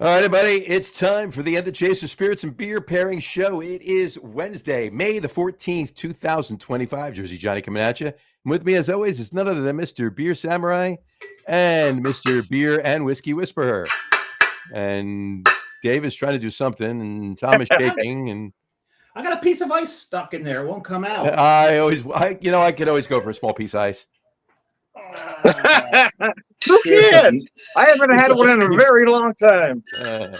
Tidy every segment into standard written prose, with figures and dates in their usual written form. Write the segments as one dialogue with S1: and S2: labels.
S1: All right, everybody, it's time for the End of Chaser Spirits and Beer Pairing Show. It is Wednesday, May the 14th, 2025. Jersey Johnny coming at you. And with me, as always, is none other than Mr. Beer Samurai and Mr. Beer and Whiskey Whisperer. And Dave is trying to do something, and Tom is shaking. And
S2: I got a piece of ice stuck in there; it won't come out.
S1: I could always go for a small piece of ice.
S3: Who cares? I haven't had one in a very long time.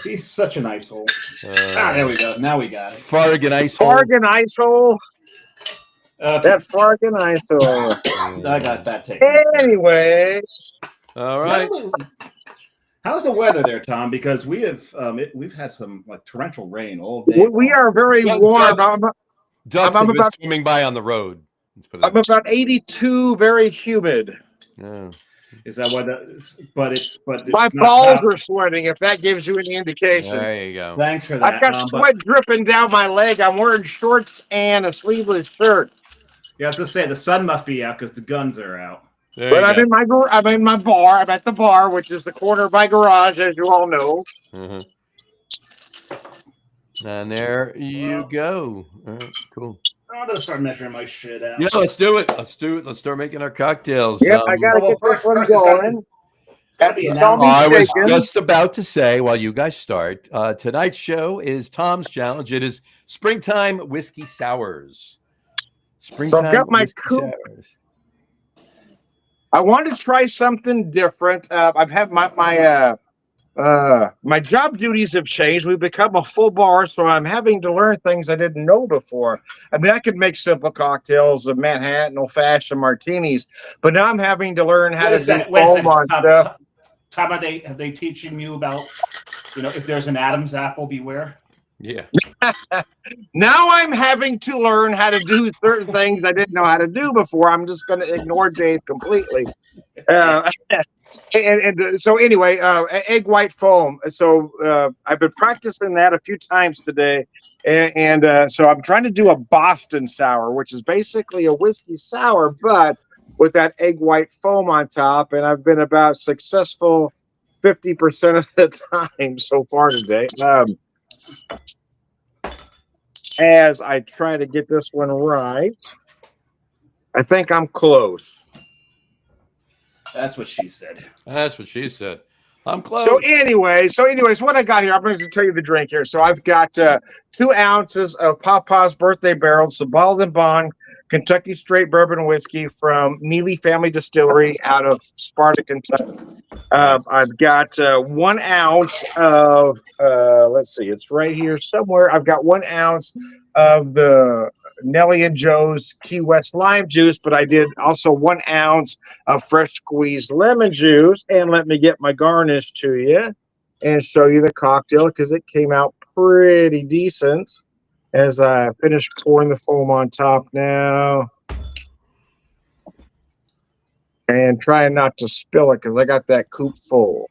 S2: He's such an ice hole. There we go. Now we got it.
S1: Fargan ice hole.
S3: Fargan ice hole. That Fargan ice hole.
S2: I got that taken.
S3: Anyway.
S1: All right.
S2: How's the weather there, Tom? Because we've had some like torrential rain all day.
S3: We are very warm.
S1: Ducks have been swimming by on the road.
S3: I'm about 82, very humid.
S1: Yeah.
S2: Is that what it's
S3: my balls are sweating, if that gives you any indication.
S1: There you go.
S2: Thanks for that.
S3: I've got sweat dripping down my leg. I'm wearing shorts and a sleeveless shirt.
S2: Yeah, I was gonna say the sun must be out because the guns are out.
S3: But I'm in my bar. I'm at the bar, which is the corner of my garage, as you all know.
S1: Mm-hmm. And there you go. All right, cool.
S2: I'm gonna start measuring my shit out.
S1: Yeah, let's do it. Let's start making our cocktails.
S3: Yep, I gotta get this one going.
S1: I was just about to say, while you guys start, tonight's show is Tom's challenge. It is springtime whiskey sours.
S3: Springtime. So I've got my coupe. I want to try something different. I've had my job duties have changed. We've become a full bar, so I'm having to learn things I didn't know before. I mean, I could make simple cocktails of Manhattan, old-fashioned martinis, but now I'm having to learn how to do foam on stuff.
S2: Tom, have they teaching you about, if there's an Adam's apple, beware?
S1: Yeah.
S3: Now I'm having to learn how to do certain things I didn't know how to do before. I'm just going to ignore Dave completely. And so anyway, egg white foam. So I've been practicing that a few times today. And so I'm trying to do a Boston sour, which is basically a whiskey sour, but with that egg white foam on top. And I've been about successful 50% of the time so far today. As I try to get this one right, I think I'm close.
S2: That's what she said.
S1: I'm close.
S3: So anyways, what I got here, I'm going to tell you the drink here. So I've got 2 ounces of Papa's Birthday Barrels, the Bald & Bond Kentucky Straight Bourbon Whiskey from Neely Family Distillery out of Sparta, Kentucky. I've got 1 ounce of, let's see, it's right here somewhere. I've got 1 ounce of the Nelly and Joe's Key West lime juice, but I did also 1 ounce of fresh squeezed lemon juice. And let me get my garnish to you and show you the cocktail because it came out pretty decent as I finish pouring the foam on top now. And trying not to spill it because I got that coupe full.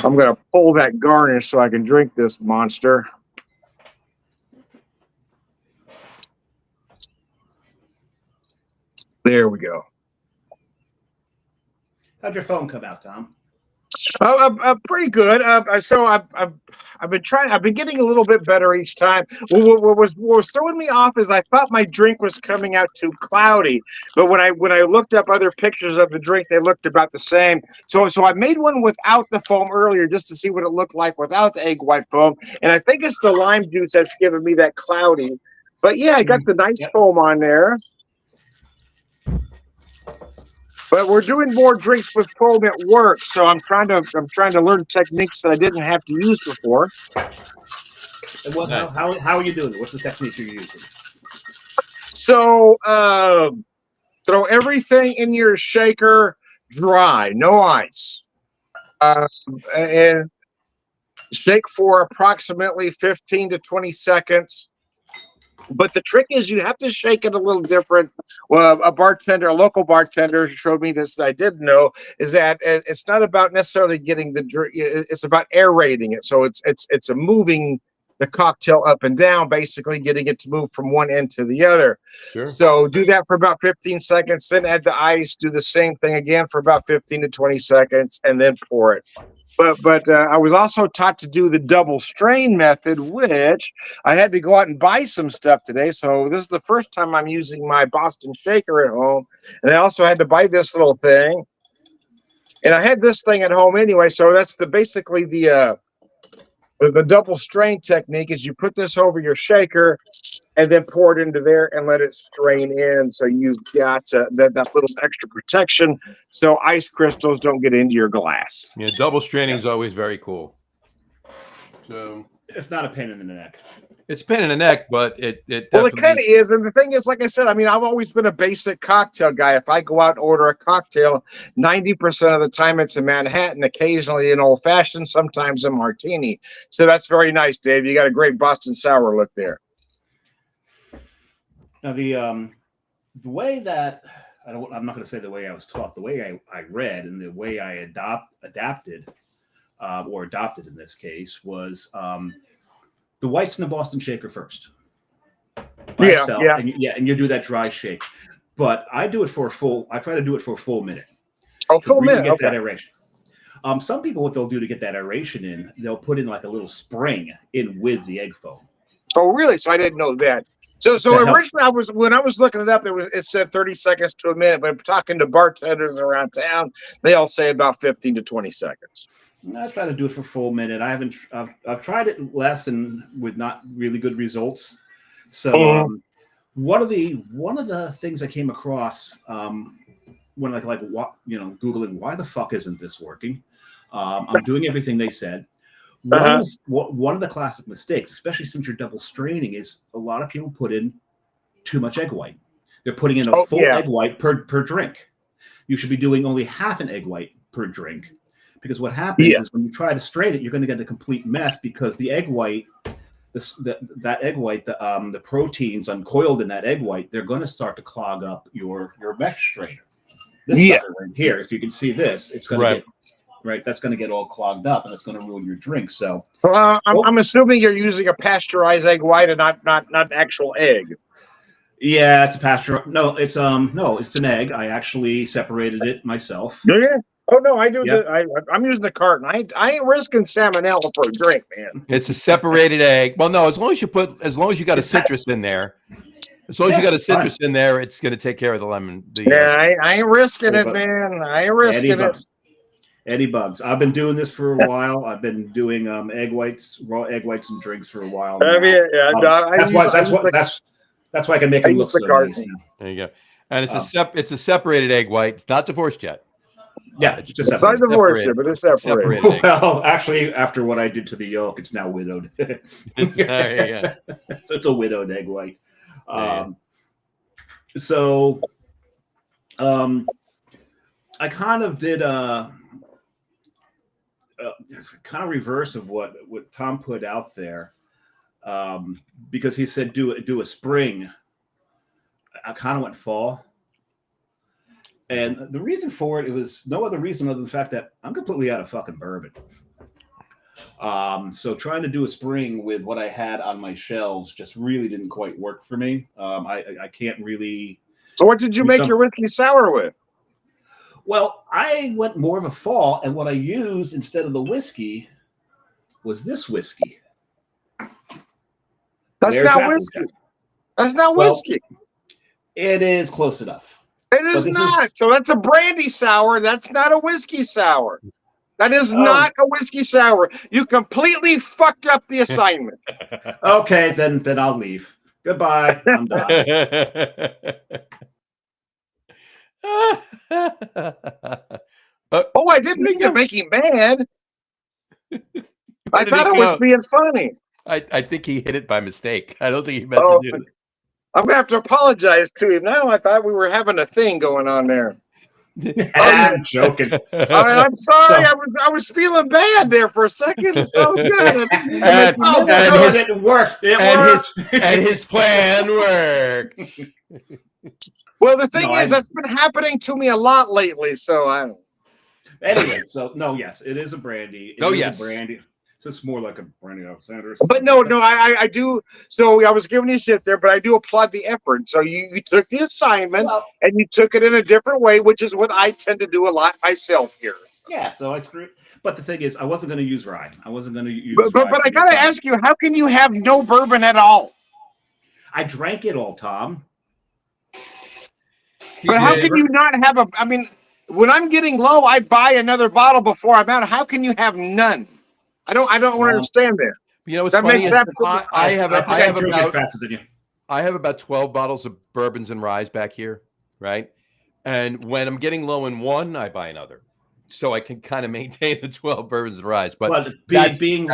S3: I'm going to pull that garnish so I can drink this monster. There we go.
S2: How'd your phone come out, Tom?
S3: Pretty good. So I've been trying. I've been getting a little bit better each time. What was throwing me off is I thought my drink was coming out too cloudy, but when I looked up other pictures of the drink, they looked about the same. So I made one without the foam earlier just to see what it looked like without the egg white foam, and I think it's the lime juice that's giving me that cloudy. But yeah, I got the nice foam on there. But we're doing more drinks with foam at work, so I'm trying to learn techniques that I didn't have to use before.
S2: And how are you doing it? What's the technique you're using?
S3: So throw everything in your shaker dry, no ice, and shake for approximately 15 to 20 seconds. But the trick is you have to shake it a little different. Well, a local bartender showed me this I didn't know, is that it's not about necessarily getting the drink, it's about aerating it. So it's a moving the cocktail up and down, basically getting it to move from one end to the other.
S1: Sure.
S3: So do that for about 15 seconds, then add the ice, do the same thing again for about 15 to 20 seconds, and then pour it. But I was also taught to do the double strain method, which I had to go out and buy some stuff today. So this is the first time I'm using my Boston shaker at home. And I also had to buy this little thing. And I had this thing at home anyway. So that's basically the double strain technique is you put this over your shaker and then pour it into there and let it strain in. So you've got that little extra protection so ice crystals don't get into your glass.
S1: Yeah, double straining is always very cool. So
S2: If not a pain in the neck.
S1: it's a pain in the neck, but it
S3: Well, it
S1: definitely-
S3: kind of is. And the thing is, like I said, I mean, I've always been a basic cocktail guy. If I go out and order a cocktail, 90% of the time it's a Manhattan, occasionally an old fashioned, sometimes a martini. So that's very nice, Dave. You got a great Boston sour look there.
S2: Now the way that I'm not going to say the way I was taught, the way I read and the way I adapted in this case was the whites in the Boston shaker first. By itself,
S3: Yeah.
S2: And you do that dry shake. But I do it for I try to do it for a full minute.
S3: Oh, full
S2: really
S3: minute.
S2: get
S3: Okay.
S2: that aeration. Some people, what they'll do to get that aeration in, they'll put in like a little spring in with the egg foam.
S3: Oh, really? So I didn't know that. So
S2: That helps.
S3: originally when I was looking it up, it said 30 seconds to a minute. But talking to bartenders around town, they all say about 15 to 20 seconds.
S2: I try to do it for a full minute. I've tried it less and with not really good results. So one of the things I came across when Googling why the fuck isn't this working? I'm doing everything they said. One of the classic mistakes, especially since you're double straining, is a lot of people put in too much egg white. They're putting in a full egg white per drink. You should be doing only half an egg white per drink, because what happens is when you try to strain it, you're going to get a complete mess because the egg white, that egg white, the proteins uncoiled in that egg white, they're going to start to clog up your mesh strainer. This sucker right here, if you can see this, it's going to get. Right, that's going to get all clogged up, and it's going to ruin your drink. So,
S3: I'm assuming you're using a pasteurized egg white and not actual egg.
S2: Yeah, it's a pasture. No, it's an egg. I actually separated it myself.
S3: Yeah. Oh no, I do.
S2: Yep.
S3: I'm using the carton. I ain't risking salmonella for a drink, man.
S1: it's a separated egg. Well, no, as long as you got a citrus in there. As long as you got a citrus in there, it's going to take care of the lemon.
S3: I ain't risking it, man. I ain't risking it.
S2: Eddie Bugs. I've been doing this for a while. I've been doing raw egg whites and drinks for a while now. That's why I can make them look so nice.
S1: There you go. And it's a separated egg white. It's not divorced yet.
S2: Yeah,
S3: it's not divorced yet, but it's separated.
S2: Well, actually, after what I did to the yolk, it's now widowed. So it's a widowed egg white. I kind of did kind of reverse of what Tom put out there, because he said do a spring. I kind of went fall, and the reason for it was no other reason other than the fact that I'm completely out of fucking bourbon. So trying to do a spring with what I had on my shelves just really didn't quite work for me. I can't really.
S3: So what did you make your whiskey sour with?
S2: Well, I went more of a fall, and what I used instead of the whiskey was this whiskey.
S3: That's not whiskey. That's not whiskey.
S2: It is close enough.
S3: It is not. So that's a brandy sour. That's not a whiskey sour. That is not a whiskey sour. You completely fucked up the assignment.
S2: Okay, then I'll leave. Goodbye. I'm done.
S3: I didn't mean to make him mad. I thought it was being funny.
S1: I think he hit it by mistake. I don't think he meant to do it.
S3: I'm gonna have to apologize to him now. I thought we were having a thing going on there.
S2: I'm joking.
S3: I'm sorry. I was feeling bad there for a second. Oh, good.
S2: It worked.
S1: And his plan worked.
S3: Well, the thing is, that's been happening to me a lot lately. So I don't.
S2: Anyway, yes, it is a brandy. It is a brandy. So it's more like a Bernie Sanders.
S3: But no, I do. So I was giving you shit there, but I do applaud the effort. So you took the assignment
S2: Well,
S3: and you took it in a different way, which is what I tend to do a lot myself here.
S2: yeah, so I screwed. But the thing is, I wasn't going to use rye. I wasn't going to use.
S3: But
S2: rye
S3: I gotta ask you, how can you have no bourbon at all?
S2: I drank it all, Tom.
S3: But how can you not have a? I mean, when I'm getting low, I buy another bottle before I'm out. How can you have none? I don't understand that.
S1: You know, what's
S3: That
S1: funny
S3: makes
S1: is
S3: sense.
S1: I have
S2: drink it
S1: about
S2: faster than you.
S1: I have about 12 bottles of bourbons and ryes back here, right? And when I'm getting low in one, I buy another, so I can kind of maintain the 12 bourbons and ryes. But that's me.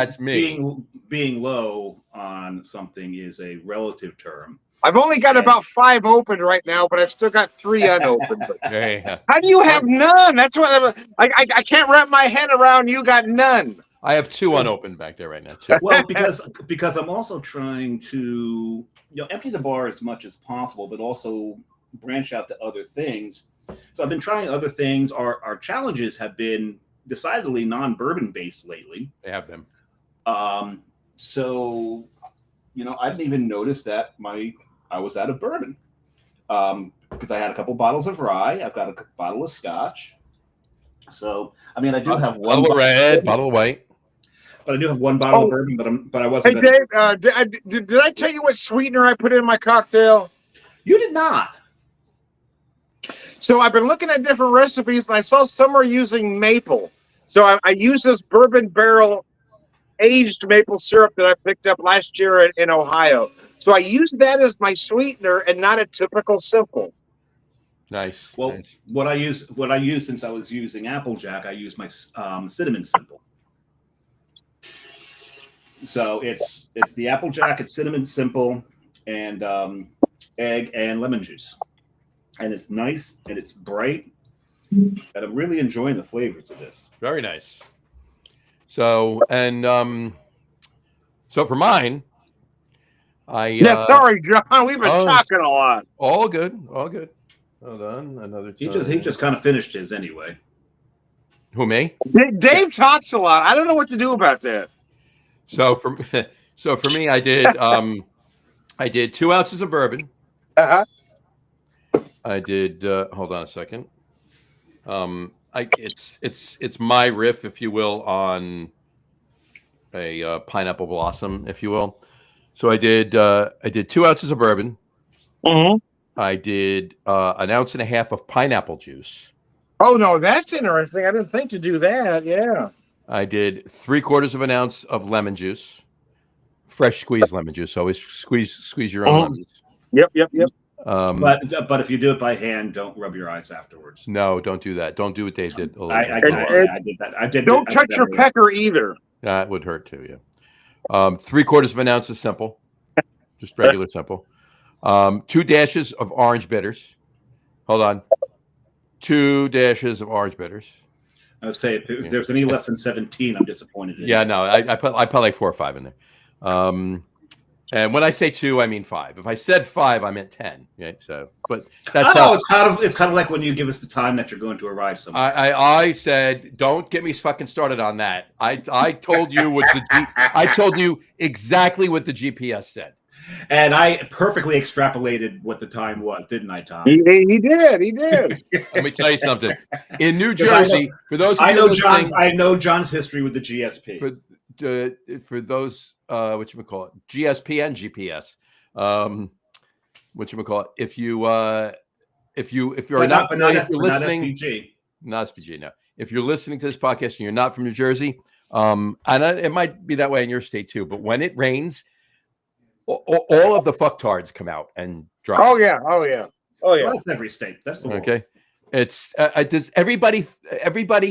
S2: Being low on something is a relative term.
S3: I've only got about 5 open right now, but I've still got 3 unopened.
S1: Yeah.
S3: How do you have none? That's what I can't wrap my head around. You got none.
S1: I have 2 unopened back there right now too.
S2: Well, because I'm also trying to empty the bar as much as possible, but also branch out to other things. So I've been trying other things. Our challenges have been decidedly non-bourbon based lately.
S1: They have them.
S2: So I didn't even notice that I was out of bourbon because I had a couple bottles of rye. I've got a bottle of scotch. So I mean, I do have one
S1: bottle of red, bottle of white.
S2: But I do have one bottle of bourbon, but I wasn't.
S3: Hey, Dave, did I tell you what sweetener I put in my cocktail?
S2: You did not.
S3: So I've been looking at different recipes, and I saw some are using maple. So I use this bourbon barrel aged maple syrup that I picked up last year in Ohio. So I use that as my sweetener and not a typical simple.
S1: Nice.
S2: Well,
S1: nice.
S2: what I use since I was using Applejack, I use my cinnamon simple. So it's the Applejack, it's cinnamon simple, and egg and lemon juice, and it's nice and it's bright, and I'm really enjoying the flavors of this.
S1: Very nice. So so for mine,
S3: sorry, John, we've been talking a lot.
S1: All good. Hold on, another.
S2: He just kind of finished his anyway.
S1: Who, me?
S3: Dave talks a lot. I don't know what to do about that.
S1: So for me, I did 2 ounces of bourbon.
S3: Uh-huh.
S1: I did. Hold on a second. It's my riff, if you will, on a pineapple blossom, if you will. So I did 2 ounces of bourbon.
S3: Mm-hmm.
S1: I did 1.5 ounces of pineapple juice.
S3: Oh no, that's interesting. I didn't think to do that. Yeah.
S1: I did 3/4 ounce of lemon juice, fresh squeezed lemon juice. Always squeeze your own lemons.
S3: Yep.
S2: But if you do it by hand, don't rub your eyes afterwards.
S1: No, don't do that. Don't do what Dave did.
S2: I did that.
S3: Don't touch your pecker either.
S1: That would hurt too. Yeah. 3/4 ounce of simple, just regular simple. 2 dashes of orange bitters. Hold on. 2 dashes of orange bitters.
S2: I would say if there's any less than 17, I'm disappointed.
S1: Yeah, no, I put like 4 or 5 in there. And when I say 2, I mean 5. If I said 5, I meant 10. Right? So, but that's
S2: it's kind of like when you give us the time that you're going to arrive somewhere.
S1: I said, don't get me fucking started on that. I told you I told you exactly what the GPS said.
S2: And I perfectly extrapolated what the time was, didn't I, Tom?
S3: He did.
S1: Let me tell you something. In New Jersey, for those of
S2: I
S1: you
S2: know
S1: listening,
S2: I know John's history with the GSP.
S1: For those whatchamacallit, GSP and GPS, whatchamacallit, if you're listening,
S2: SPG.
S1: Not SPG, no. If you're listening to this podcast and you're not from New Jersey, and it might be that way in your state too, but when it rains, all of the fucktards come out and drive.
S3: Oh yeah.
S2: Well, that's every state. That's the
S1: okay. It's does everybody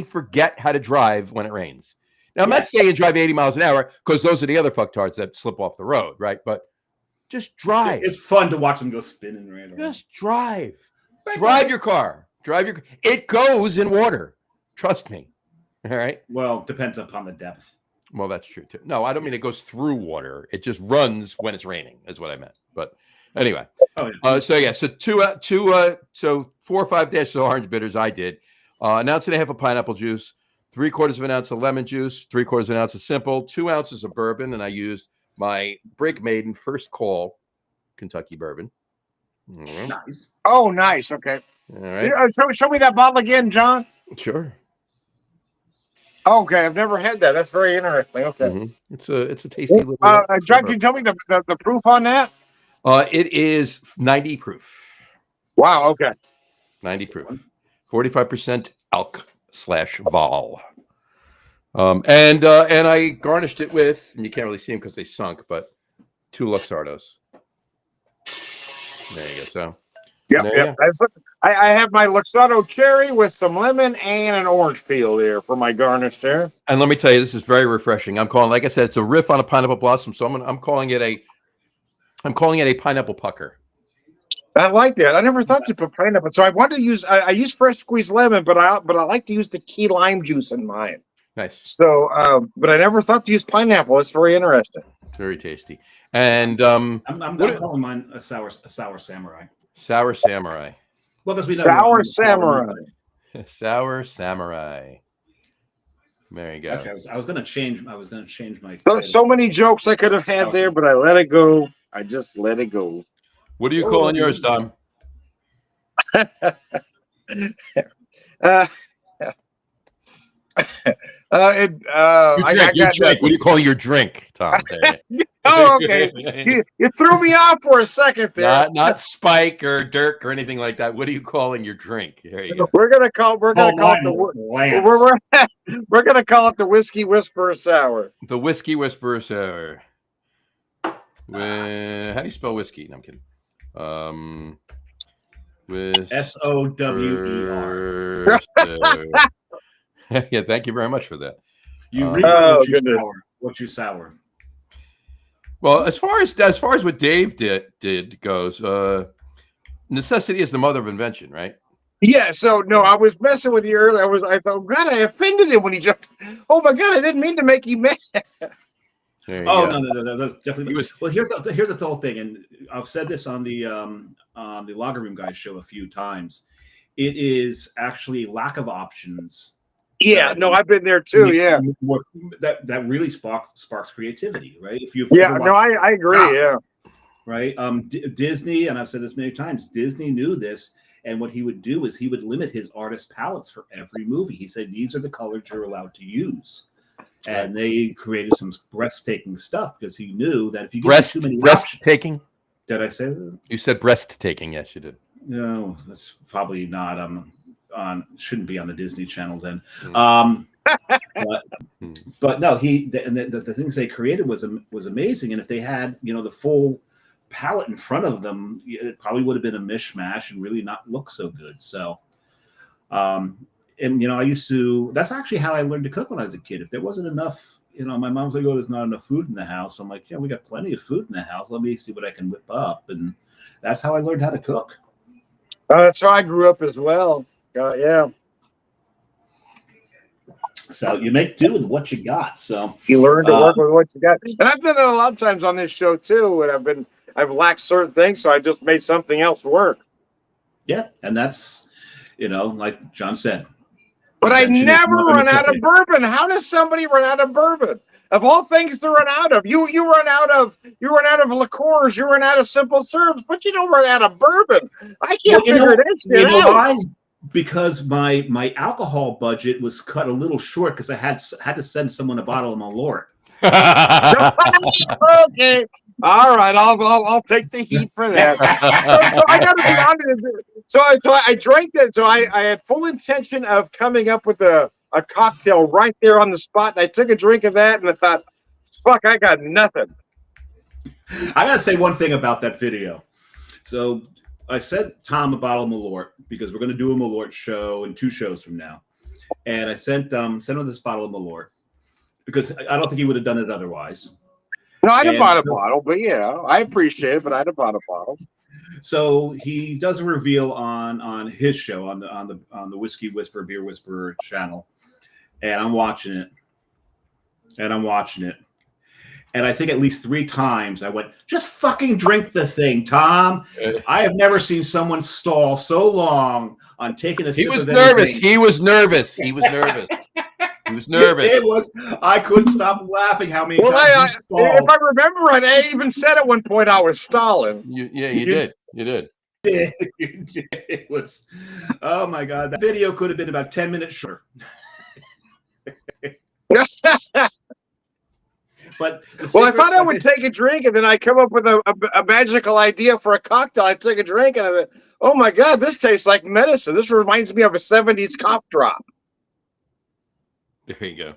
S1: forget how to drive when it rains? Now I'm not saying drive 80 miles an hour because those are the other fucktards that slip off the road, right? But just drive.
S2: It's fun to watch them go spinning around.
S1: Just drive. Drive your car. It goes in water. Trust me. All right.
S2: Well, depends upon the depth.
S1: Well, that's true too. No, I don't mean it goes through water. It just runs when it's raining. Is what I meant. But anyway, so 4 or 5 dashes of orange bitters. I did 1.5 ounces of pineapple juice, 3/4 of an ounce of lemon juice, 3/4 of an ounce of simple, 2 ounces of bourbon, and I used my Break Maiden First Call Kentucky bourbon. All right.
S2: Nice.
S3: Oh, nice. Okay.
S1: All right.
S3: Show me that bottle again, John.
S1: Sure.
S3: Okay, I've never had that. That's very interesting. Okay.
S1: Mhm. It's a tasty little.
S3: John, can you tell me the proof on that?
S1: It is 90 proof.
S3: Wow. Okay.
S1: 90 proof. 45% alc/vol. And I garnished it with, and you can't really see them because they sunk, but 2 Luxardos. There you go. So.
S3: Yep. I have my Luxardo cherry with some lemon and an orange peel there for my garnish there.
S1: And let me tell you, this is very refreshing. I'm calling, like I said, it's a riff on a pineapple blossom, so I'm calling it a pineapple pucker.
S3: I like that. I never thought to put pineapple. So I wanted to use I use fresh squeezed lemon, but I like to use the key lime juice in mine.
S1: Nice.
S3: So but I never thought to use pineapple. It's very interesting.
S1: Very tasty. And
S2: I'm calling mine a sour samurai.
S1: Sour samurai.
S2: Well, because we
S3: Sour samurai.
S1: Sour samurai. There you go.
S2: Actually, I was going to change my.
S3: So many jokes I could have had there, but I let it go. I just let it go.
S1: What are you calling yours, Tom? Your drink. What do you call your drink, Tom?
S3: Oh, okay. You threw me off for a second there.
S1: Not Spike or Dirk or anything like that. What are you calling your drink? There you go.
S3: We're gonna call it the Whiskey Whisperer Sour.
S1: The Whiskey Whisperer Sour. How do you spell whiskey? No, I'm kidding.
S2: SOWER.
S1: Yeah, thank you very much for that.
S2: You read what you sour.
S1: Well, as far as what Dave did goes, necessity is the mother of invention, right?
S3: Yeah. So no, I was messing with you earlier. I thought, God, I offended him when he jumped. Oh my God, I didn't mean to make you mad.
S2: No, that's definitely. Well, here's the whole thing, and I've said this on the Lager Room Guys show a few times. It is actually lack of options.
S3: Yeah, no, I've been there too. Yeah,
S2: that really sparks creativity, right? If you
S3: I agree. Yeah,
S2: right. Disney, and I've said this many times. Disney knew this, and what he would do is he would limit his artist palettes for every movie. He said these are the colors you're allowed to use, and they created some breathtaking stuff because he knew that if you get too many
S1: breathtaking.
S2: Did I say that?
S1: You said breathtaking. Yes, you did.
S2: No, that's probably not shouldn't be on the Disney Channel then. But no, the things they created was amazing, and if they had the full palette in front of them, it probably would have been a mishmash and really not look so good. So, and I used to. That's actually how I learned to cook when I was a kid. If there wasn't enough, my mom's like, "Oh, there's not enough food in the house." I'm like, "Yeah, we got plenty of food in the house. Let me see what I can whip up," and that's how I learned how to cook.
S3: That's how I grew up as well. Yeah.
S2: So you make do with what you got. So
S3: you learn to work with what you got. And I've done it a lot of times on this show too. And I've lacked certain things, so I just made something else work.
S2: Yeah, and that's like John said.
S3: But I never run out of bourbon. How does somebody run out of bourbon? Of all things to run out of, you run out of liqueurs, you run out of simple serves, but you don't run out of bourbon. I can't figure that shit out.
S2: Because my alcohol budget was cut a little short because I had to send someone a bottle of Malort.
S3: Okay, all right, I'll take the heat for that. So I got to be honest. So I drank it. So I had full intention of coming up with a cocktail right there on the spot, and I took a drink of that, and I thought, "Fuck, I got nothing."
S2: I gotta say one thing about that video. So I sent Tom a bottle of Malort because we're going to do a Malort show in 2 shows from now. And I sent him this bottle of Malort because I don't think he would have done it otherwise.
S3: No, I'd have bought a bottle, but yeah, I appreciate it, but I'd have bought a bottle.
S2: So he does a reveal on his show on the Whiskey Whisperer, Beer Whisperer channel. And I'm watching it. And I think at least 3 times I went, just fucking drink the thing, Tom. I have never seen someone stall so long on taking a sip of anything.
S1: He was nervous. was nervous.
S2: It was. I couldn't stop laughing. How many
S3: Well,
S2: times you
S3: if
S2: stalled.
S3: I remember right, I even said at one point I was stalling.
S1: You did. You did.
S2: It was. Oh my God! That video could have been about 10 minutes shorter. But
S3: Well, I thought I would take a drink, and then I come up with a magical idea for a cocktail. I take a drink, and I went, oh my God, this tastes like medicine. This reminds me of a 70s cough drop.
S1: There you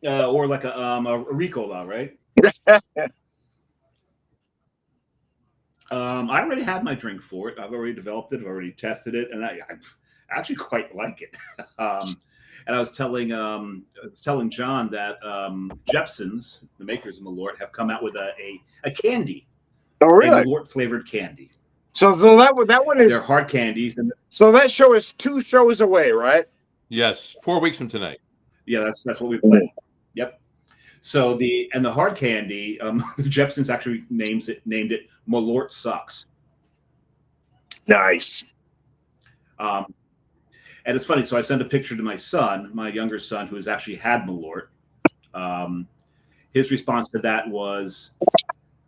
S2: go. Or like a Ricola, right? I already had my drink for it. I've already developed it. I've already tested it, and I actually quite like it. And I was telling John that Jeppson's, the makers of Malort, have come out with a candy.
S3: Oh, really?
S2: A Malort flavored candy.
S3: So that one is.
S2: They're hard candies, and
S3: so that show is 2 shows away, right?
S1: Yes, 4 weeks from tonight.
S2: Yeah, that's what we play. Yep. So the hard candy, Jeppson's actually named it Malort Sucks.
S3: Nice.
S2: And it's funny. So I sent a picture to my son, my younger son, who has actually had Malort. His response to that was,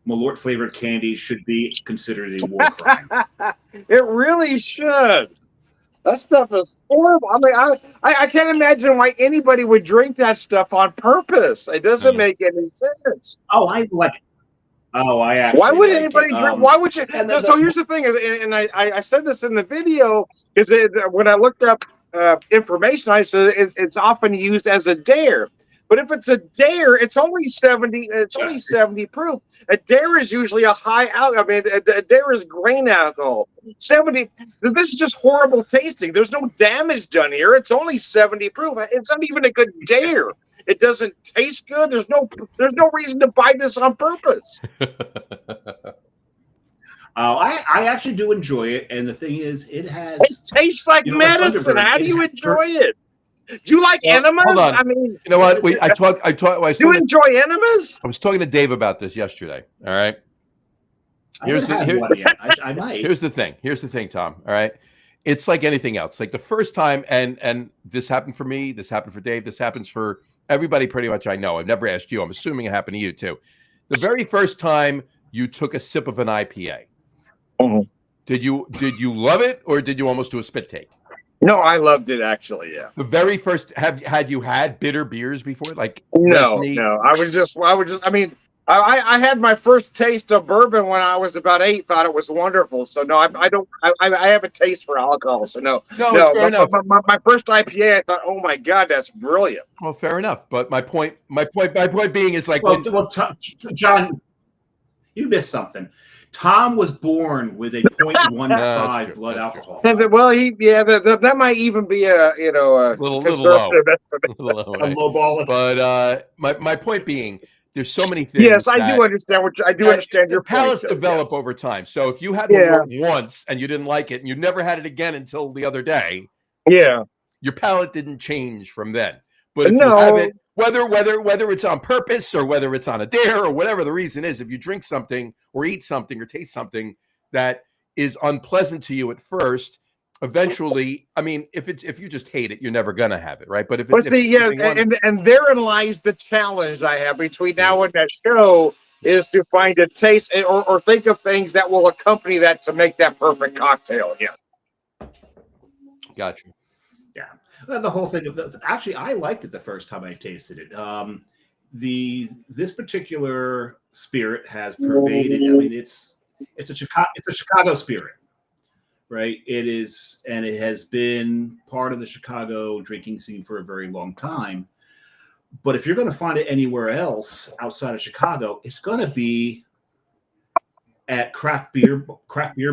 S2: Malort flavored candy should be considered a war crime.
S3: It really should. That stuff is horrible. I mean, I can't imagine why anybody would drink that stuff on purpose. It doesn't make any sense.
S2: Oh, I like it. Oh, I actually.
S3: Why would
S2: like
S3: anybody
S2: it.
S3: drink? Why would you? So here's the thing, and I said this in the video, is when I looked up information, I said it's often used as a dare. But if it's a dare, it's only 70. It's only 70 proof. A dare is usually a high alcohol. I mean, a dare is grain alcohol. 70. This is just horrible tasting. There's no damage done here. It's only 70 proof. It's not even a good dare. It doesn't taste good. There's no reason to buy this on purpose.
S2: I actually do enjoy it, and the thing is, it
S3: tastes like medicine. How do you enjoy it? Do you like enemas?
S1: Hold on.
S3: I mean,
S1: you know what? Do
S3: you enjoy enemas?
S1: I was talking to Dave about this yesterday. All right. Here's the thing. Here's the thing, Tom. All right. It's like anything else. Like the first time, and this happened for me. This happened for Dave. This happens for everybody pretty much I know. I've never asked you. I'm assuming it happened to you too. The very first time you took a sip of an IPA, did you love it, or did you almost do a spit take?
S3: No, I loved it actually. Yeah.
S1: The very first, had you had bitter beers before? Like
S3: no. I mean, I had my first taste of bourbon when I was about 8. Thought it was wonderful. So no, I have a taste for alcohol. So no.
S1: Fair enough.
S3: My first IPA, I thought, oh my God, that's brilliant.
S1: Well, fair enough. But my point being is like,
S2: John, you missed something. Tom was born with a 0.15 blood alcohol.
S3: Well, that might even be a
S1: little low,
S2: a low ball.
S1: But my point being, there's so many things.
S3: Yes, I do understand understand your
S1: palates
S3: point.
S1: Develop over time. So if you had one once and you didn't like it, and you never had it again until the other day, your palate didn't change from then. But if you have it, whether it's on purpose or whether it's on a dare or whatever the reason is, if you drink something or eat something or taste something that is unpleasant to you at first, eventually, I mean, if you just hate it, you're never gonna have it, right? But
S3: and therein lies the challenge I have between now and that show is to find a taste or think of things that will accompany that to make that perfect cocktail. Yeah.
S1: Gotcha.
S2: Yeah. The whole thing actually, I liked it the first time I tasted it. This particular spirit has pervaded. I mean, it's a Chicago spirit, right? It is, and it has been part of the Chicago drinking scene for a very long time. But if you're going to find it anywhere else outside of Chicago, it's going to be at craft beer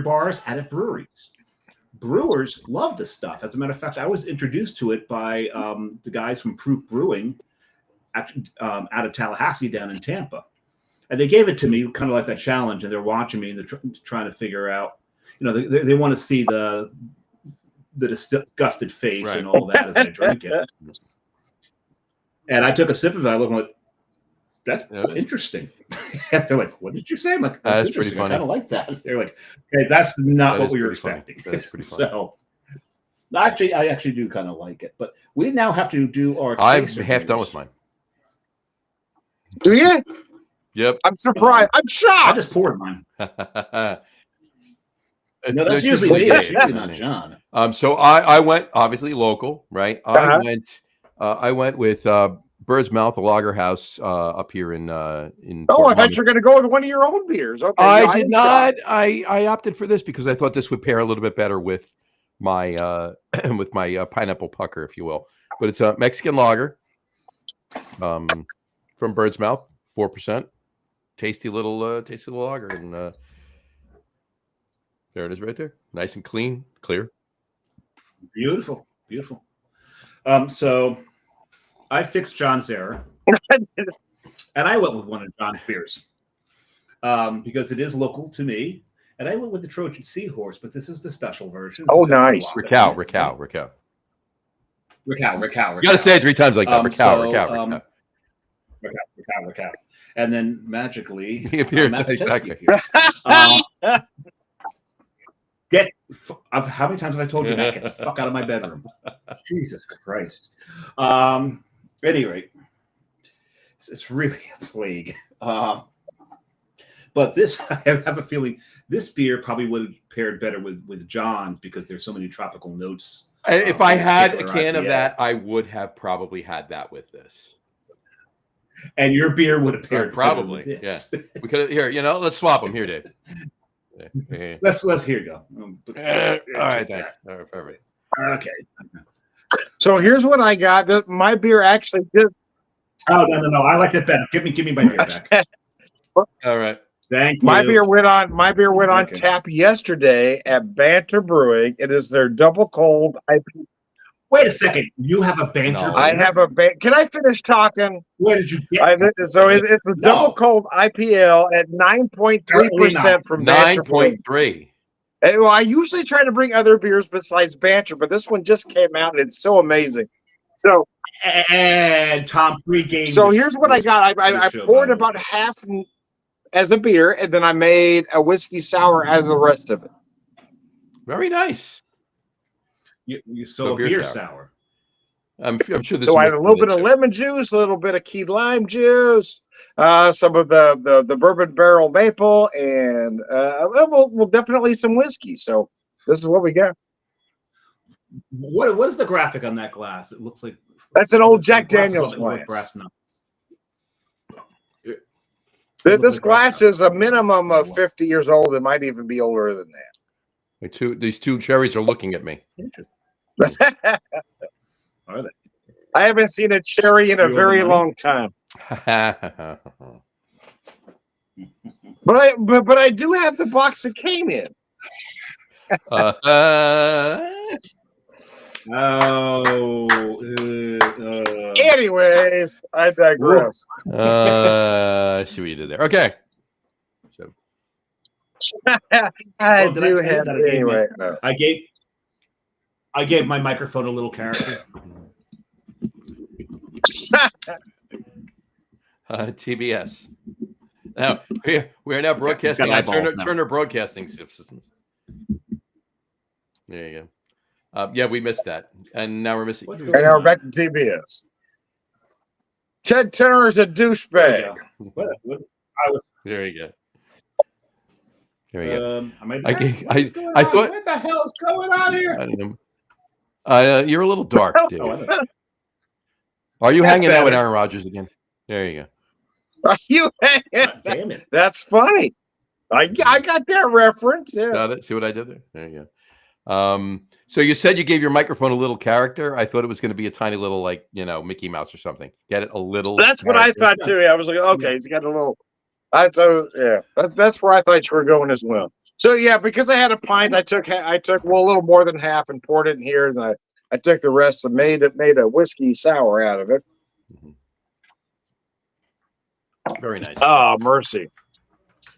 S2: bars and at breweries. Brewers love this stuff. As a matter of fact, I was introduced to it by the guys from Proof Brewing out of Tallahassee down in Tampa. And they gave it to me kind of like that challenge, and they're watching me and they're trying to figure out, they want to see the disgusted face and all that as I drink it. And I took a sip of it. I looked like, that's interesting. And they're like, what did you say? I'm like, that's interesting. I kind of like that. They're like, okay, that's not what we were expecting.
S1: That's pretty funny.
S2: Actually, I actually do kind of like it, but we now have to do our.
S1: I'm
S2: chaser
S1: half done
S2: beers.
S1: with mine.
S3: Do you?
S1: Yep.
S3: I'm surprised. I'm
S2: I
S3: shocked.
S2: just poured mine.
S1: No,
S2: No, that's
S1: just
S2: usually
S1: like
S2: me.
S1: Dave.
S2: It's usually not John.
S1: So I went obviously local, right?
S3: Uh-huh.
S1: I went with Bird's Mouth, a lager house up here in
S3: Oh,
S1: Fort
S3: I thought
S1: Myers.
S3: you were going to go with one of your own beers. Okay,
S1: I
S3: no,
S1: did
S3: am
S1: not.
S3: shocked.
S1: I opted for this because I thought this would pair a little bit better with my with my pineapple pucker, if you will. But it's a Mexican lager from Bird's Mouth, 4%. Tasty little lager, and there it is, right there, nice and clean, clear.
S2: Beautiful, beautiful. So I fixed John's error, and I went with one of John's beers because it is local to me, and I went with the Trojan Seahorse, but this is the special version.
S3: Oh,
S2: This is
S3: nice.
S2: Racow.
S1: Racow.
S2: Racow.
S1: You got to say it 3 times like that. Racow.
S2: Racow. And then magically,
S1: He appears,
S2: Matt
S1: exactly.
S2: Petesky appears. How many times have I told you, Matt, get the fuck out of my bedroom? Jesus Christ. At any rate, it's really a plague. But this, I have a feeling, this beer probably would have paired better with John's because there's so many tropical notes.
S1: If I had a
S2: particular
S1: can of
S2: IPA.
S1: that, I would have probably had that with this.
S2: And your beer would have paired
S1: Probably,
S2: better with this.
S1: We could here, let's swap them here, Dave. Yeah.
S2: Let's here you go.
S1: All right, thanks. All right, perfect.
S2: Okay.
S3: So here's what I got. My beer actually did.
S2: Oh no! I like it better. Give me my beer back.
S1: All right.
S2: Thank you.
S3: My beer went on
S2: Okay.
S3: tap yesterday at Banter Brewing. It is their double cold IPA.
S2: Wait a second. You have a banter.
S1: No.
S3: I
S2: beer?
S3: have a can I finish talking?
S2: Where did you get?
S3: It's a double cold IPL at 9.3% from Banter Brewing.
S1: 9.3.
S3: Well, I usually try to bring other beers besides Banter, but this one just came out and it's so amazing. So
S2: And Tom pregame.
S3: So here's what I got. I
S2: show,
S3: poured
S2: by the
S3: about
S2: way.
S3: half as a beer, and then I made a whiskey sour out of the rest of it.
S1: Very nice.
S2: You so a beer sour.
S1: I'm sure this
S3: So I had
S1: is
S3: a little bit of lemon juice, a little bit of key lime juice, some of the bourbon barrel maple, and we'll definitely some whiskey. So this is what we got.
S2: What is the graphic on that glass? It looks like
S3: That's an old Jack
S2: the glass
S3: Daniel's
S2: is like
S3: glass.
S2: brass knuckles.
S3: This glass is a minimum of 50 years old. It might even be older than
S1: These two cherries are looking at me.
S3: that.
S2: Are they?
S3: I haven't seen a cherry in a
S2: You owe
S3: very
S2: the money?
S3: long time. But I do have the box that came in. Anyways, I digress.
S1: I see what you did there. Okay. So
S3: I
S2: Oh, did I
S3: do
S2: tell you
S3: have
S2: that I gave
S3: anyway.
S2: I gave my microphone a little character.
S1: TBS. Now we are now broadcasting
S2: got
S1: on
S2: eyeballs now.
S1: Turner Broadcasting Systems. There you go. Yeah, we missed that, and now we're missing.
S2: What's
S3: And now we're back to TBS. Ted Turner's a douchebag.
S1: There you go. There you go.
S2: I might.
S1: I thought.
S2: What the hell is going on here?
S1: I don't know. You're a little dark, dude.
S2: Oh, I know.
S1: Are you
S3: That's
S1: hanging out with
S3: better.
S1: Aaron Rodgers again? There you go.
S3: Are you?
S2: God damn it!
S3: That's funny. I got that reference. Yeah.
S1: Got it. See what I did there? There you go. So you said you gave your microphone a little character. I thought it was going to be a tiny little, like, Mickey Mouse or something. Get it? A little.
S3: That's what I
S1: character.
S3: thought too. I was like, okay, he's got a little. That's where I thought you were going as well. So yeah, because I had a pint, I took a little more than half and poured it in here, and I took the rest and made a whiskey sour out of it.
S1: Very nice.
S3: Oh, mercy.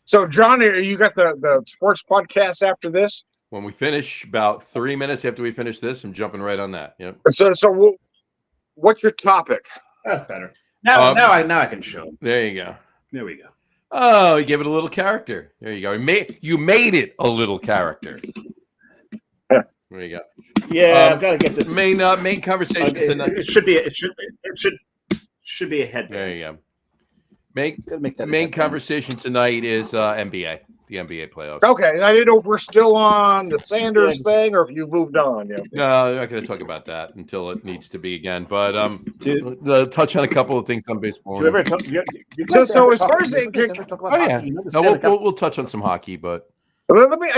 S3: So, John, you got the sports podcast after this?
S1: When we finish, about 3 minutes after we finish this, I'm jumping right on that. Yep.
S3: So what's your topic?
S2: That's better. Now I can show.
S1: There you go.
S2: There we go.
S1: Oh, you gave it a little character. There you go. You made it a little character. There you go.
S2: Yeah, I've got to get this
S1: main conversation tonight.
S2: It should be a headband.
S1: There you go.
S2: Gotta make that a
S1: Main
S2: headband.
S1: conversation tonight is NBA, the NBA playoffs.
S3: Okay, and I didn't know if we're still on the Sanders thing or if you moved on. Yeah.
S1: No, I'm not going to talk about that until it needs to be again. But touch on a couple of things on baseball.
S2: Do you ever talk? You
S3: So
S2: guys ever
S3: as
S2: talk-
S3: far as
S2: you
S3: it-
S2: guys ever talk about
S1: Oh yeah,
S2: hockey? You know the
S1: no,
S2: Stanley Cup-
S1: we'll touch on some hockey, but
S3: Let me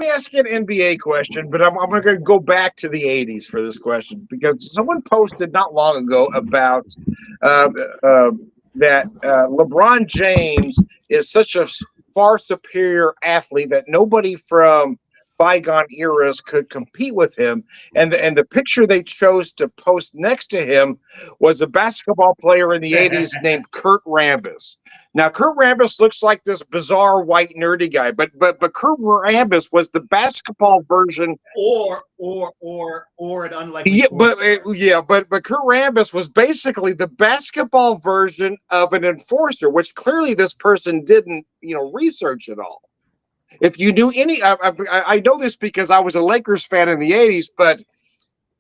S3: ask you an NBA question, but I'm going to go back to the '80s for this question because someone posted not long ago about that LeBron James is such a far superior athlete that nobody from bygone eras could compete with him, and the picture they chose to post next to him was a basketball player in the '80s named Kurt Rambis. Now, Kurt Rambis looks like this bizarre white nerdy guy, but Kurt Rambis was the basketball version.
S2: or an unlikely.
S3: Yeah, but
S2: sports star.
S3: but Kurt Rambis was basically the basketball version of an enforcer, which clearly this person didn't, research at all. If you knew I know this because I was a Lakers fan in the '80s, but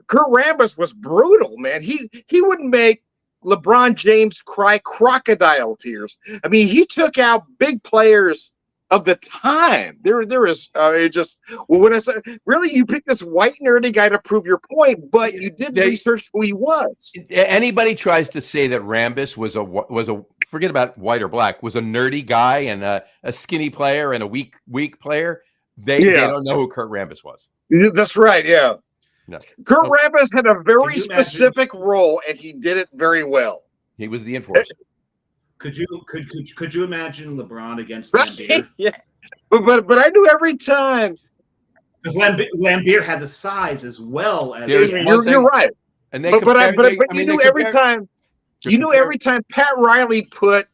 S3: Kurt Rambis was brutal, man. He would make LeBron James cry crocodile tears. I mean, he took out big players of the time. There is when I say really, you picked this white nerdy guy to prove your point, but you did research who he was.
S1: anybody tries to say that Rambis was a forget about white or black, was a nerdy guy and a skinny player and a weak player, they don't know who Kurt Rambis was.
S3: That's right, yeah.
S1: No.
S3: Kurt Rambis had a very
S2: Can you
S3: specific role, and he did it very well.
S1: He was the enforcer.
S2: Could you imagine LeBron against Lambeer?
S3: Yeah, but I knew every time.
S2: Because Lambeer had the size as well as.
S1: There's
S3: You're right.
S1: And they
S3: You knew every time Pat Riley put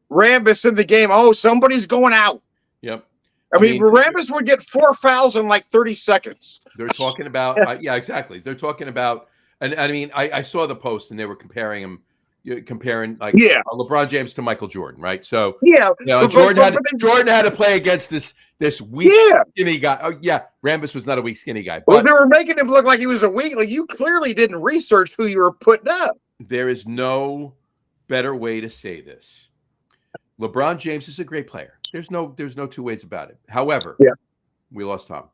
S3: Rambis in the game, oh, somebody's going out.
S1: Yep.
S3: I mean, Rambis would get 4 fouls in like 30 seconds.
S1: They're talking about, yeah, exactly. They're talking about, and I mean, I saw the post and they were comparing LeBron James to Michael Jordan, right? So Jordan had to play against this weak skinny guy. Oh yeah, Rambis was not a weak skinny guy.
S3: But they were making him look like he was a weak. Like you clearly didn't research who you were putting up.
S1: There is no better way to say this. LeBron James is a great player. There's no two ways about it. However, we lost Tom.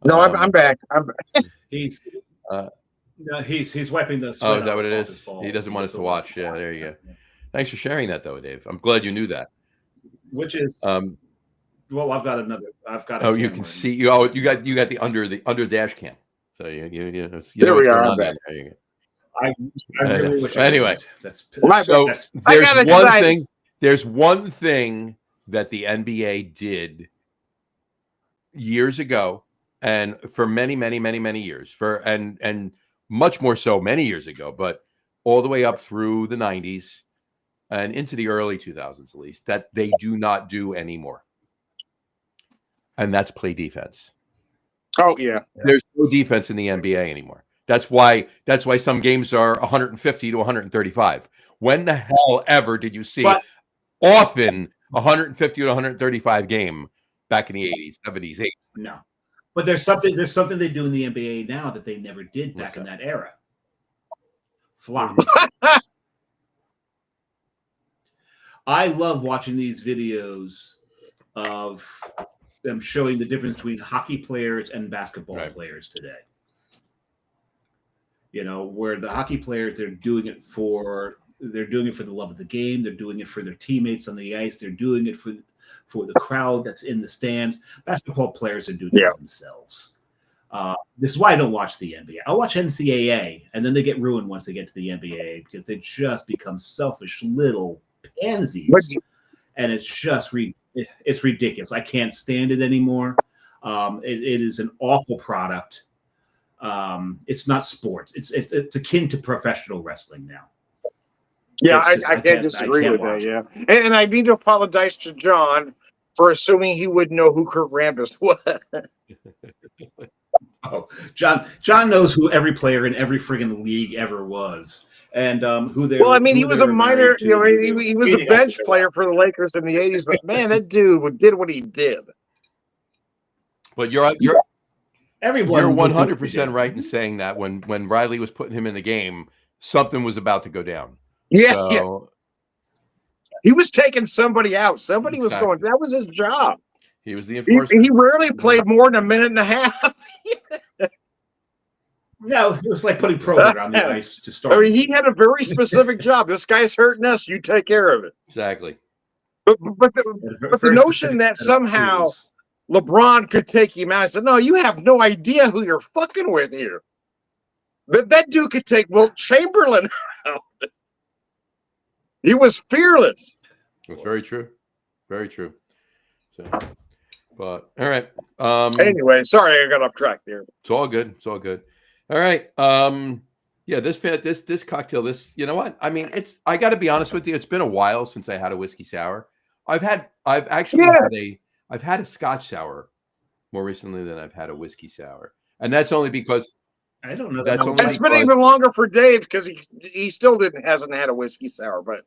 S3: No, I'm back.
S2: He's wiping the sweat.
S1: Oh, is that what it is? He doesn't want us to watch. Yeah, there you go. Thanks for sharing that, though, Dave. I'm glad you knew that.
S2: Which is well, I've got another.
S1: Oh, you can see you. Oh, you got the under dash cam. So you
S3: there we are.
S1: There you go.
S2: I really wish.
S1: Anyway,
S2: that's
S1: so there's one thing that the NBA did years ago, and for many years, and much more so many years ago, but all the way up through the 90s and into the early 2000s, at least, that they do not do anymore. And that's play defense.
S3: Oh yeah.
S1: There's no defense in the NBA anymore. That's why some games are 150 to 135. When the hell ever did you see often 150 to 135 game back in the 80s, 70s, 80s?
S2: No. But there's something they do in the NBA now that they never did back in that era. Flop. I love watching these videos of them showing the difference between hockey players and basketball players today. Where the hockey players, they're doing it for the love of the game. They're doing it for their teammates on the ice. They're doing it for the crowd that's in the stands. Basketball players are doing it for themselves. This is why I don't watch the NBA. I'll watch NCAA, and then they get ruined once they get to the NBA because they just become selfish little pansies, and it's just it's ridiculous. I can't stand it anymore. It is an awful product. It's not sports. It's akin to professional wrestling now.
S3: Yeah, I can't disagree with that. Yeah, and I need to apologize to John for assuming he wouldn't know who Kurt Rambis was.
S2: Oh, John knows who every player in every friggin' league ever was, and who they.
S3: Well, I mean, he was a minor. He was a bench player for the Lakers in the '80s, but man, that dude did what he did.
S1: But you're
S2: Everyone.
S1: You're
S2: would think
S1: 100% right in saying that when Riley was putting him in the game, something was about to go down.
S3: Yeah,
S1: So,
S3: he was taking somebody out. Somebody was
S1: Exactly.
S3: going. That was his job.
S1: he was the
S3: He
S1: enforcer.
S3: rarely played more than a minute and a half.
S2: No, it was like putting Probert on the ice to start.
S3: I mean, he had a very specific job. This guy's hurting us. You take care of it.
S1: Exactly.
S3: But the notion that somehow LeBron could take him out, I said, no, you have no idea who you're fucking with here. That dude could take Wilt Chamberlain out. He was fearless.
S1: That's very true. Very true. So, but all right.
S3: Anyway, sorry I got off track there.
S1: It's all good. It's all good. All right. Yeah, this cocktail, you know what? I mean, I got to be honest with you. It's been a while since I had a whiskey sour. I've actually had a Scotch sour more recently than I've had a whiskey sour. And that's only because
S2: I don't know.
S3: It's been even longer for Dave because he still hasn't had a whiskey sour, but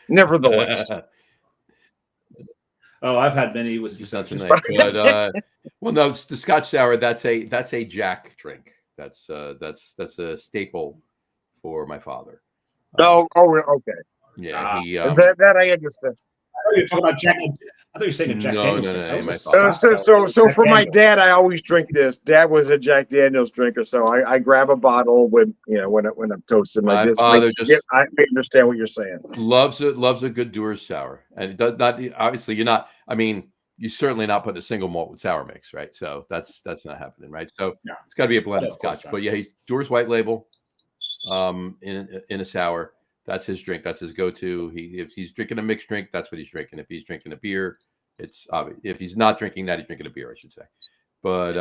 S3: nevertheless.
S2: Oh, I've had many whiskey sours.
S1: But well, no, it's the Scotch sour. That's a Jack drink. That's a staple for my father.
S3: Okay.
S1: Yeah,
S3: that I understand.
S2: I thought you were talking about Jack. I thought you were saying a Jack Daniels.
S1: No.
S3: So for my dad, I always drink this. Dad was a Jack Daniels drinker, so I grab a bottle when I'm toasting like this.
S1: Father
S3: I understand what you're saying.
S1: Loves a good Dewar's sour, and it does not. Obviously, you're not. I mean, you're certainly not putting a single malt with sour mix, right? So that's not happening, right? So it's got to be a blended Scotch. But yeah, he's Dewar's White Label, in a sour. That's his drink. That's his go-to. If he's drinking a mixed drink, that's what he's drinking. If he's drinking a beer, it's obvious. If he's not drinking that, he's drinking a beer, I should say. But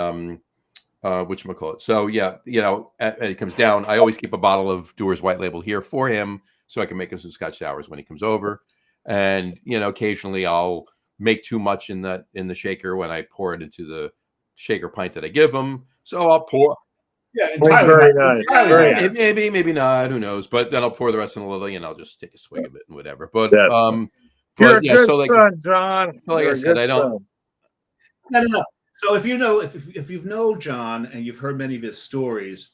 S1: whatchamacallit. So yeah, it comes down. I always keep a bottle of Dewar's White Label here for him, so I can make him some Scotch sours when he comes over. And occasionally I'll make too much in the shaker when I pour it into the shaker pint that I give him. So I'll pour.
S2: Yeah, entirely. Very nice.
S1: Maybe not. Who knows? But then I'll pour the rest in a Lily, and I'll just take a swig of it and whatever. But
S3: yes. You're a good son, John.
S1: Like I said, I don't.
S2: No. So if you know John and you've heard many of his stories,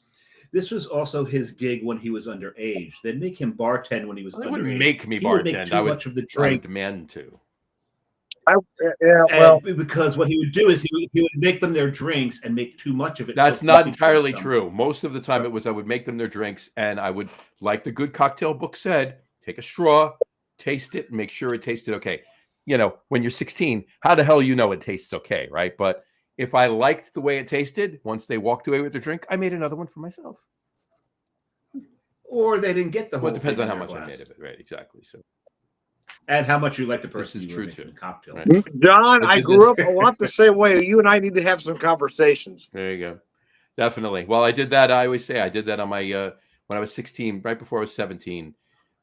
S2: this was also his gig when he was underage. They'd make him bartend when he was underage.
S1: They wouldn't make me
S2: bartend. Would make too
S1: I would
S2: much of the drink.
S1: Demand to.
S2: Because what he would do is he would make them their drinks and make too much of it.
S1: That's not entirely true. Most of the time, I would make them their drinks, and I would, like the good cocktail book said, take a straw, taste it, and make sure it tasted okay. When you're 16, how the hell it tastes okay, right? But if I liked the way it tasted, once they walked away with their drink, I made another one for myself.
S2: Or they didn't get the whole.
S1: Well, it depends on how much I made of it, right? Exactly. So.
S2: And how much you like the person.
S1: This is true too.
S2: The cocktail.
S1: Right.
S3: John, I grew up a lot the same way. You and I need to have some conversations.
S1: There you go. Definitely. Well, I did that. I always say I did that on my when I was 16, right before I was 17.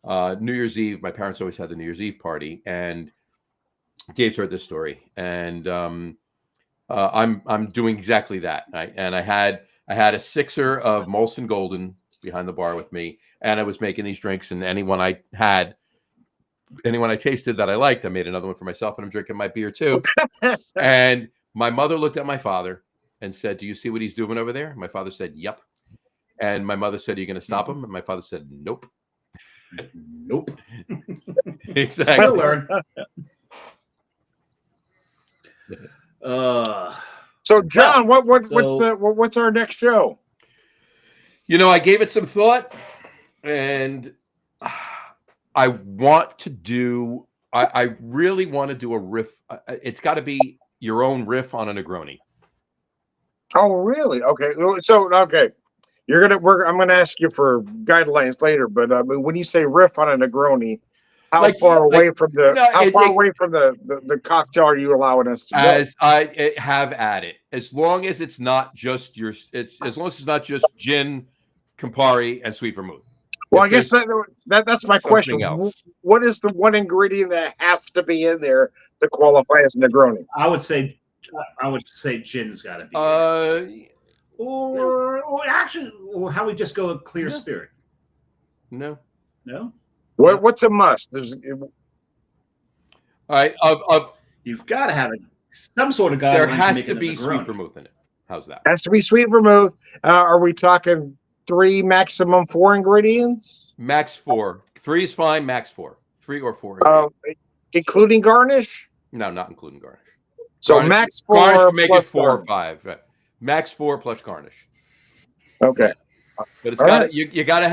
S1: New Year's Eve. My parents always had the New Year's Eve party, and Dave's heard this story, and I'm doing exactly that. And I had a sixer of Molson Golden behind the bar with me, and I was making these drinks, and anyone I tasted that I liked, I made another one for myself, and I'm drinking my beer too. And my mother looked at my father and said, "Do you see what he's doing over there?" My father said, "Yep." And my mother said, "Are you going to stop him?" And my father said, "Nope."
S2: Nope.
S1: Exactly.
S2: We'll learn.
S3: So, John, what's our next show?
S1: I gave it some thought, and I want to do. I really want to do a riff. It's got to be your own riff on a Negroni.
S3: Oh, really? Okay. So, okay, I'm gonna ask you for guidelines later. But when you say riff on a Negroni, how far away from the cocktail are you allowing us to go?
S1: As I have at it, as long as it's not just as long as it's not just gin, Campari, and sweet vermouth.
S3: Well, I guess that's my question.
S1: Else.
S3: What is the one ingredient that has to be in there to qualify as a Negroni?
S2: I would say gin's got to be. Or how we just go a clear spirit.
S1: No.
S3: What's a must?
S1: All right.
S2: You've got to have some sort of guideline.
S1: There has to be sweet vermouth in it. How's that?
S3: Has to be sweet vermouth. Are we talking 3, maximum 4 ingredients?
S1: Max 4. 3 is fine. Max 4. 3 or 4.
S3: Including garnish?
S1: No, not including garnish.
S3: So
S1: Garnish,
S3: max 4
S1: garnish would make it
S3: plus
S1: 4 or
S3: garnish.
S1: 5. Max 4 plus garnish.
S3: Okay.
S1: But it's
S3: All
S1: got
S3: right.
S1: you got to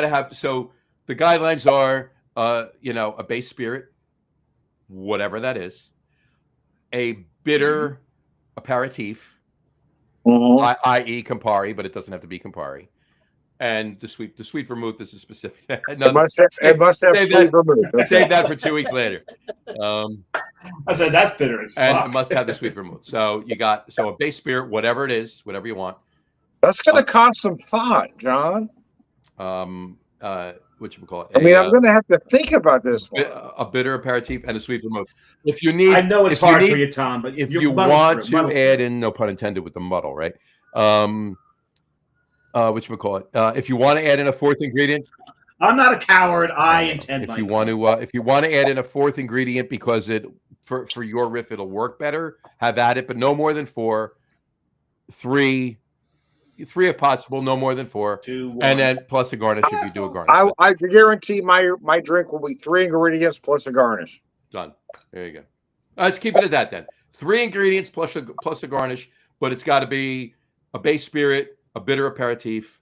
S1: have. So the guidelines are, a base spirit, whatever that is, a bitter aperitif,
S3: Mhm.
S1: i.e. Campari, but it doesn't have to be Campari, and the sweet vermouth is a specific.
S3: It must have
S1: save
S3: sweet vermouth. Okay.
S1: Save that for 2 weeks later.
S2: I said that's bitter as
S1: And
S2: fuck.
S1: it must have the sweet vermouth. So you got a base spirit, whatever it is, whatever you want.
S3: That's going to cost some thought, John.
S1: What you call it?
S3: I mean, I'm going to have to think about this one.
S1: A bitter aperitif and a sweet vermouth. If you need,
S2: I know it's
S1: if you
S2: hard
S1: need-
S2: for you, Tom, but
S1: if
S2: you're
S1: you
S2: muddled
S1: want
S2: through it, muddled
S1: to
S2: through
S1: add
S2: it.
S1: in, no pun intended with the muddle, right? What you call it? If you want to add in a 4th ingredient,
S2: I'm not a coward. I intend.
S1: if you want to add in a 4th ingredient because it for your riff it'll work better, have at it, but no more than 4. 3 if possible, no more than 4.
S2: 2, 1.
S1: And then plus a garnish if you do a garnish.
S3: I guarantee my drink will be 3 ingredients plus a garnish.
S1: Done. There you go. Let's keep it at that then. 3 ingredients plus a garnish, but it's got to be a base spirit, a bitter aperitif,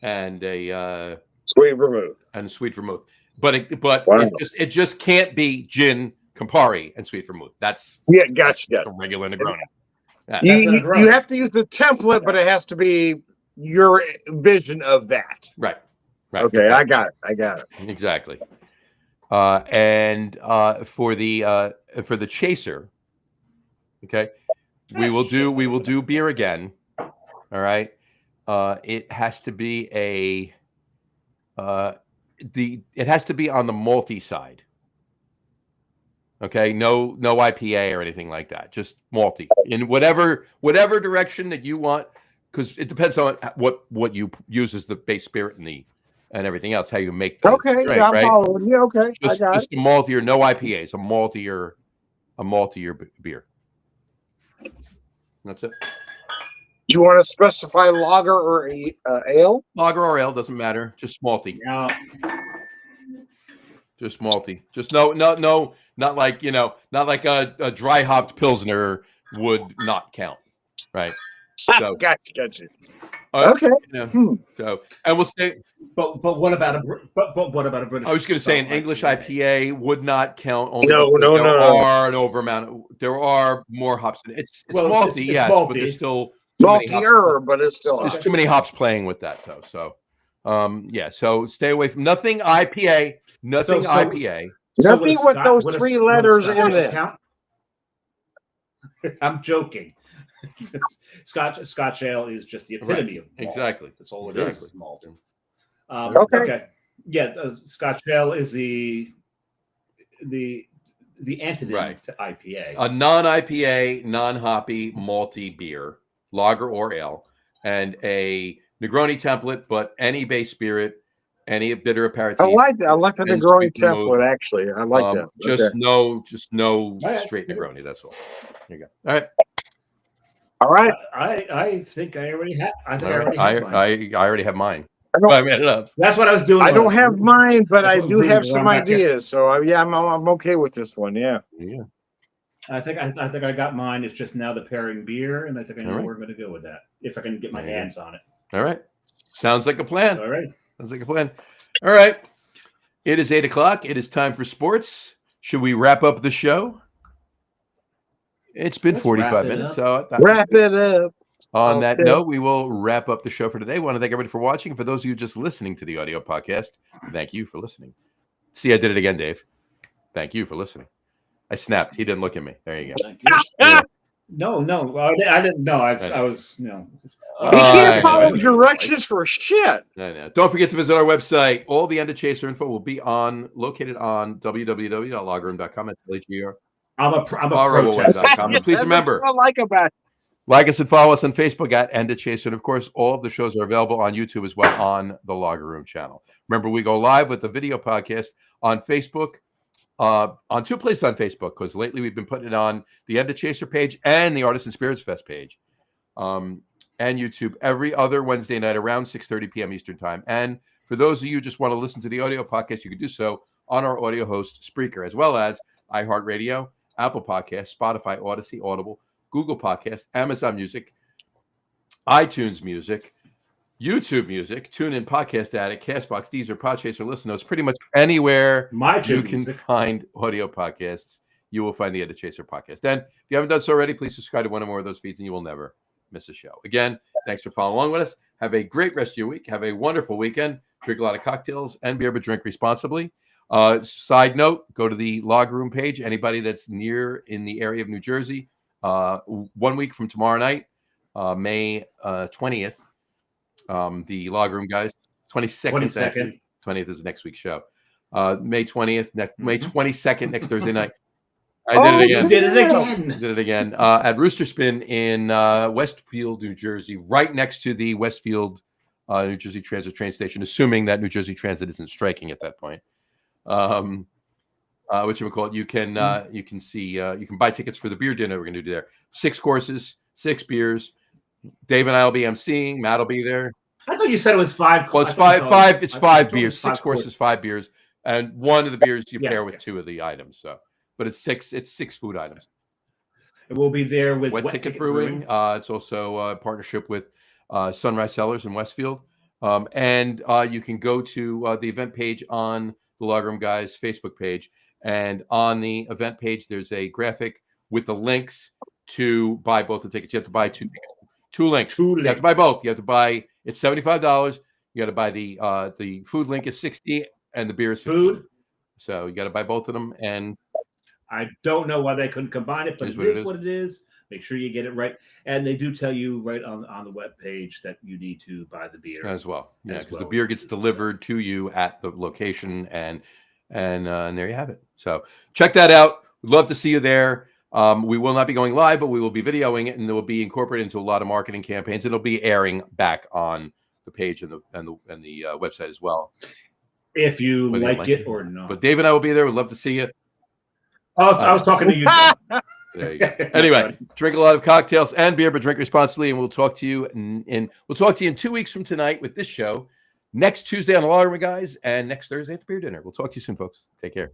S1: and a
S3: Sweet vermouth.
S1: sweet vermouth. But
S3: Wow.
S1: it just can't be gin, Campari, and sweet vermouth. That's
S3: Gotcha.
S1: a regular Negroni. Yeah.
S3: You have to use the template, but it has to be your vision of that.
S1: Right.
S3: Okay, I got it.
S1: Exactly. And for the chaser, okay, we will do beer again. All right. It has to be it has to be on the malty side. Okay, no IPA or anything like that. Just malty in whatever direction that you want, because it depends on what you use as the base spirit and everything else. How you make the
S3: Okay,
S1: drink,
S3: yeah, I'm
S1: right?
S3: following you. Okay,
S1: Just
S3: I got
S1: a maltier, no IPAs, a maltier beer. That's it.
S3: Do you want to specify lager or ale?
S1: Lager or ale doesn't matter. Just malty.
S2: Now,
S1: Just malty. Just no, not like not like a dry hopped pilsner would not count, right? So,
S3: Gotcha.
S1: uh,
S3: Okay.
S1: yeah,
S3: Hmm.
S1: So, and we'll say,
S2: but what about a British?
S1: I was going to say an
S2: style
S1: English
S2: IPA?
S1: IPA would not count. Only
S3: No,
S1: because
S3: no,
S1: there
S3: no.
S1: are an overamount. There are more hops. It's
S2: Well,
S1: malty,
S2: it's
S1: yes,
S2: malty.
S1: but there's still too many hops.
S3: Maltier, but it's still
S1: There's too many hops playing with that, though. So, yeah. So stay away from nothing IPA. Nothing
S2: So-
S1: IPA.
S2: So
S3: Nothing
S2: would a
S3: with
S2: Scot-
S3: those
S2: would a-
S3: 3
S2: would a
S3: letters
S2: Scotch
S3: in there.
S2: count? I'm joking. Scotch ale is just the epitome of malt.
S1: Exactly.
S2: That's all it
S1: Exactly.
S2: is malt.
S3: Okay.
S2: Okay. Yeah, Scotch ale is the antidote
S1: Right.
S2: to IPA.
S1: A non-IPA, non-hoppy, malty beer, lager or ale, and a Negroni template, but any base spirit, any bitter aperitif.
S3: I like that. I like the
S1: and
S3: Negroni
S1: sweet vermouth.
S3: template, actually. I like that.
S1: Just
S3: Okay.
S1: no
S2: All right.
S1: straight Negroni. That's all. There you go. All right.
S3: All right.
S2: I think I already have. I think
S1: All
S2: I
S1: right.
S2: already have mine.
S1: I already have mine.
S3: I don't-
S1: I made it up.
S2: That's what I was doing.
S3: I
S2: when
S3: don't
S2: was-
S3: have mine, but
S2: That's
S3: I
S2: what
S3: do
S2: brings
S3: have
S2: it
S3: some
S2: on back in.
S3: ideas. So yeah, I'm okay with this one. Yeah.
S1: Yeah.
S2: I think I got mine. It's just now the pairing beer, and I think I know
S1: All right.
S2: where I'm going to go with that if I can get my
S1: There you go.
S2: hands on it.
S1: All right. Sounds like a plan.
S2: All right.
S1: Sounds like a plan. All right. It is 8:00. It is time for sports. Should we wrap up the show? It's been
S2: Let's
S1: 45
S2: wrap it
S1: minutes.
S2: up.
S1: So
S3: Wrap it up.
S1: on that
S3: Okay.
S1: note, we will wrap up the show for today. I want to thank everybody for watching. For those of you just listening to the audio podcast, thank you for listening. See, I did it again, Dave. Thank you for listening. I snapped. He didn't look at me. There you go.
S2: Thank you. No. I didn't know. I was no.
S3: You
S1: I
S3: can't
S1: know,
S3: follow
S1: I know.
S3: directions for shit.
S1: I know. Don't forget to visit our website. All the End of Chaser info will be located on www.loggerroom.com. That's LGR.
S2: I'm a
S1: Borrow away.
S2: protester.
S1: And please
S3: That's
S1: remember,
S3: what I like about it.
S1: like us and follow us on Facebook at End of Chaser. And of course, all of the shows are available on YouTube as well on the Logger Room channel. Remember, we go live with the video podcast on Facebook, on 2 places on Facebook, because lately we've been putting it on the End of Chaser page and the Artists and Spirits Fest page. and YouTube every other Wednesday night around 6:30 p.m. Eastern Time. And for those of you who just want to listen to the audio podcast, you can do so on our audio host, Spreaker, as well as iHeartRadio, Apple Podcasts, Spotify, Odyssey, Audible, Google Podcasts, Amazon Music, iTunes Music, YouTube Music, TuneIn, Podcast Addict, Castbox, Deezer, Podchaser, Listen Notes, pretty much anywhere you can find audio podcasts, you will find the Edit Chaser podcast. And if you haven't done so already, please subscribe to one or more of those feeds and you will never miss a show. Again, thanks for following along with us. Have a great rest of your week. Have a wonderful weekend. Drink a lot of cocktails and beer, but drink responsibly. Side note, go to the log room page. Anybody that's near in the area of New Jersey, 1 week from tomorrow night, May 20th, the log room guys, 22nd. 20th is next week's show. May 20th, May 22nd, next Thursday night. I did it again. At Rooster Spin in Westfield, New Jersey, right next to the Westfield, New Jersey Transit train station, assuming that New Jersey Transit isn't striking at that point. What you would call it? You can buy tickets for the beer dinner we're going to do there. 6 courses, 6 beers. Dave and I will be emceeing. Matt will be there.
S2: I thought you said it was 5.
S1: Well, it's five. It's 5 beers. 6 courses, 5 beers, and one of the beers you pair with 2 of the items. So, but it's 6. It's 6 food items.
S2: And we'll be there with
S1: Wet Ticket Brewing. It's also a partnership with Sunrise Cellars in Westfield. And you can go to the event page on the Log Room Guys Facebook page. And on the event page, there's a graphic with the links to buy both the tickets. You have to buy 2 tickets. 2 links. You have to buy both. You have to buy, it's $75. You got to buy the food link is $60 and the beer is $50. Food. So you got to buy both of them. And
S2: I don't know why they couldn't combine it, but it is what it is. Make sure you get it right. And they do tell you right on the web page that you need to buy the beer
S1: as well. Yeah, because the beer gets delivered to you at the location, and there you have it. So check that out. We'd love to see you there. We will not be going live, but we will be videoing it, and it will be incorporated into a lot of marketing campaigns. It'll be airing back on the page and the website as well.
S2: If you like it or not.
S1: But Dave and I will be there. We'd love to see you.
S2: I was talking to you.
S1: There you go. Anyway, drink a lot of cocktails and beer, but drink responsibly. And we'll talk to you in 2 weeks from tonight with this show. Next Tuesday on the Log Room Guys, and next Thursday at the beer dinner. We'll talk to you soon, folks. Take care.